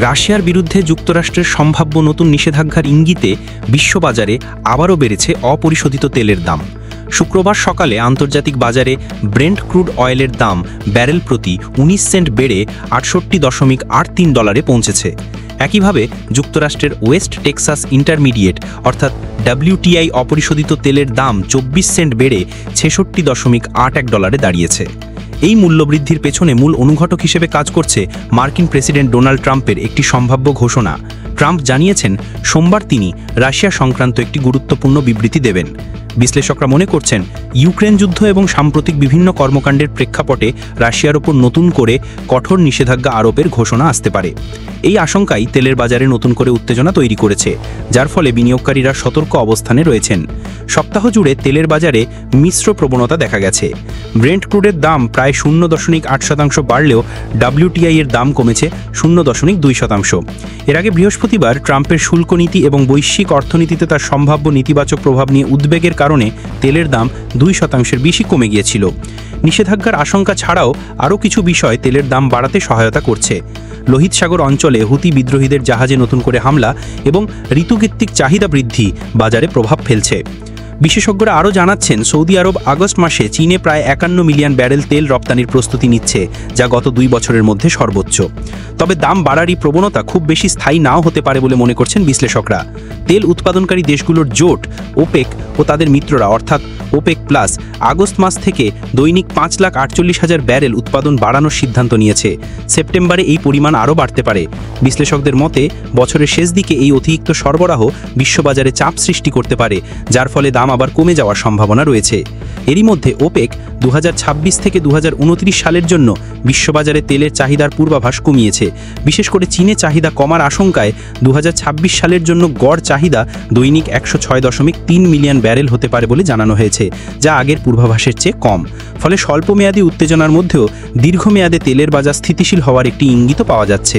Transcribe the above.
রাশিয়ার বিরুদ্ধে যুক্তরাষ্ট্রের সম্ভাব্য নতুন নিষেধাজ্ঞার ইঙ্গিতে বিশ্ববাজারে আবারও বেড়েছে অপরিশোধিত তেলের দাম। শুক্রবার সকালে আন্তর্জাতিক বাজারে ব্রেন্ট ক্রুড অয়েলের দাম ব্যারেল প্রতি ১৯ সেন্ট বেড়ে $৬৮.৮৩ পৌঁছেছে। একইভাবে যুক্তরাষ্ট্রের ওয়েস্ট টেক্সাস ইন্টারমিডিয়েট অর্থাৎ WTI অপরিশোধিত তেলের দাম ২৪ সেন্ট বেড়ে $৬৬.৮১ দাঁড়িয়েছে। এই মূল্যবৃদ্ধির পেছনে মূল অনুঘটক হিসেবে কাজ করছে মার্কিন প্রেসিডেন্ট ডোনাল্ড ট্রাম্পের একটি সম্ভাব্য ঘোষণা। ট্রাম্প জানিয়েছেন সোমবার তিনি রাশিয়া সংক্রান্ত একটি গুরুত্বপূর্ণ বিবৃতি দেবেন। বিশ্লেষকরা মনে করছেন ইউক্রেন যুদ্ধ এবং সাম্প্রতিক বিভিন্ন কর্মকাণ্ডের প্রেক্ষাপটে রাশিয়ার ওপর নতুন করে কঠোর নিষেধাজ্ঞা আরোপের ঘোষণা আসতে পারে। এই আশঙ্কাই তেলের বাজারে নতুন করে উত্তেজনা তৈরি করেছে, যার ফলে বিনিয়োগকারীরা সতর্ক অবস্থানে রয়েছেন। সপ্তাহ জুড়ে তেলের বাজারে মিশ্র প্রবণতা দেখা গেছে। ব্রেন্ট ক্রুডের দাম প্রায় 0.8% বাড়লেও WTI এর দাম কমেছে 0.2%। এর আগে বৃহস্পতিবার ট্রাম্পের শুল্ক নীতি এবং বৈশ্বিক অর্থনীতিতে তার সম্ভাব্য নেতিবাচক প্রভাব নিয়ে উদ্বেগের কারণে তেলের দাম 2% বেশি কমে গিয়েছিল। নিষেধাজ্ঞার আশঙ্কা ছাড়াও আরও কিছু বিষয় তেলের দাম বাড়াতে সহায়তা করছে। লোহিত সাগর অঞ্চলে হুতি বিদ্রোহীদের জাহাজে নতুন করে হামলা এবং ঋতুভিত্তিক চাহিদা বৃদ্ধি বাজারে প্রভাব ফেলছে। বিশেষজ্ঞরা আরও জানাচ্ছেন সৌদি আরব আগস্ট মাসে চীনে প্রায় 51 মিলিয়ন ব্যারেল তেল রপ্তানির প্রস্তুতি নিচ্ছে, যা গত 2 বছরের মধ্যে সর্বোচ্চ। তবে দাম বাড়ারই প্রবণতা খুব বেশি স্থায়ী নাও হতে পারে বলে মনে করছেন বিশ্লেষকরা। তেল উৎপাদনকারী দেশগুলোর জোট ওপেক ও তাদের মিত্ররা অর্থাৎ ওপেক প্লাস আগস্ট মাস থেকে দৈনিক 5,48,000 ব্যারেল উৎপাদন বাড়ানোর সিদ্ধান্ত নিয়েছে। সেপ্টেম্বরে এই পরিমাণ আরও বাড়তে পারে। বিশ্লেষকদের মতে বছরের শেষ দিকে এই অতিরিক্ত সরবরাহ বিশ্ববাজারে চাপ সৃষ্টি করতে পারে, যার ফলে দাম আবার কমে যাওয়ার সম্ভাবনা রয়েছে। এরই মধ্যে ওপেক 2026 থেকে 2029 সালের জন্য বিশ্ববাজারে তেলের চাহিদার পূর্বাভাস কমিয়েছে। বিশেষ করে চীনে চাহিদা কমার আশঙ্কায় 2026 সালের জন্য গড় চাহিদা দৈনিক 106.3 মিলিয়ন ব্যারেল হতে পারে বলে জানানো হয়েছে, যা আগের পূর্বাভাসের চেয়ে কম। ফলে স্বল্পমেয়াদী উত্তেজনার মধ্যেও দীর্ঘমেয়াদে তেলের বাজার স্থিতিশীল হওয়ার একটি ইঙ্গিত পাওয়া যাচ্ছে।